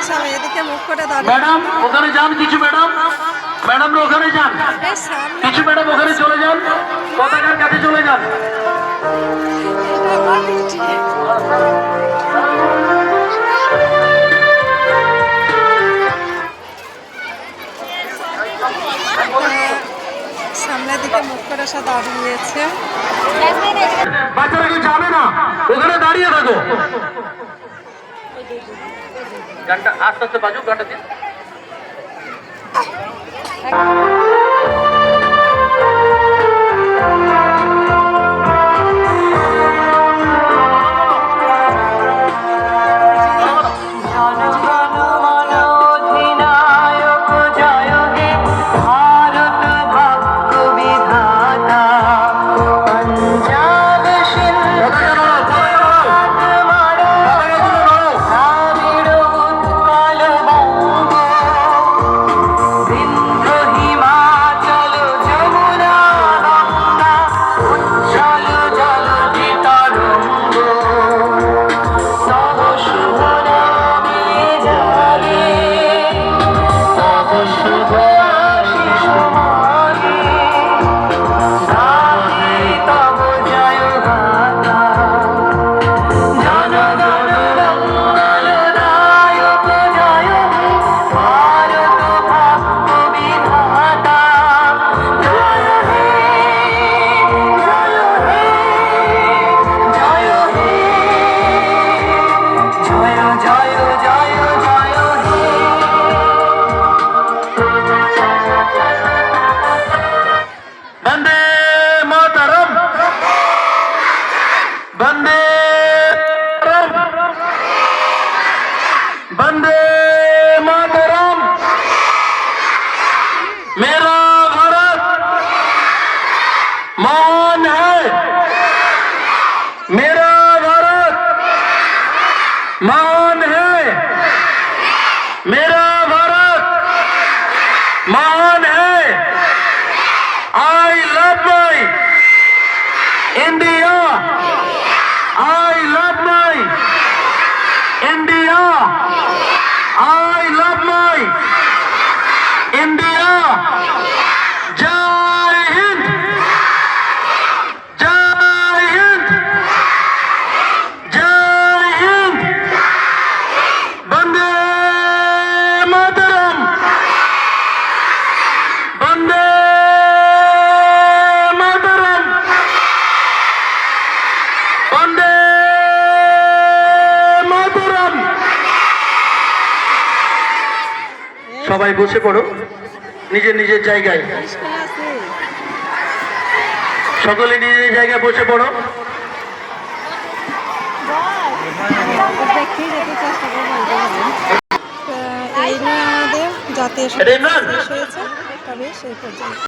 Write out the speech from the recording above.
সবাই এদিকে মুখ করে দাঁড়িয়ে। ম্যাডাম ওখানে যান, কিছু ম্যাডাম, ম্যাডামরা ওখানে যান, কিছু ম্যাডাম ওখানে চলে যান, পতাকার কাছে চলে যান। সামনের দিকে মুখ করে সে দাঁড়িয়েছে। বাচ্চারা কেউ যাবে না, ওখানে দাঁড়িয়ে থাকো। গানটা আস্তে আস্তে বাজুক, গানটা দিন। वंदे मातरम। मेरा भारत महान है, मेरा भारत महान है, मेरा भारत महान है। I love my India, I love my India, I love my India. Jai Hind, Jai Hind, Jai Hind. Vande Mataram, Vande Mataram, Vande Mataram. সবাই বসে পড়ো নিজের নিজের জায়গায়, সকলে নিজের জায়গায় বসে পড়ো। এই নিয়ে আমাদের জাতীয় সংগীত শেষ হয়েছে, তবে সেই পর্যন্ত।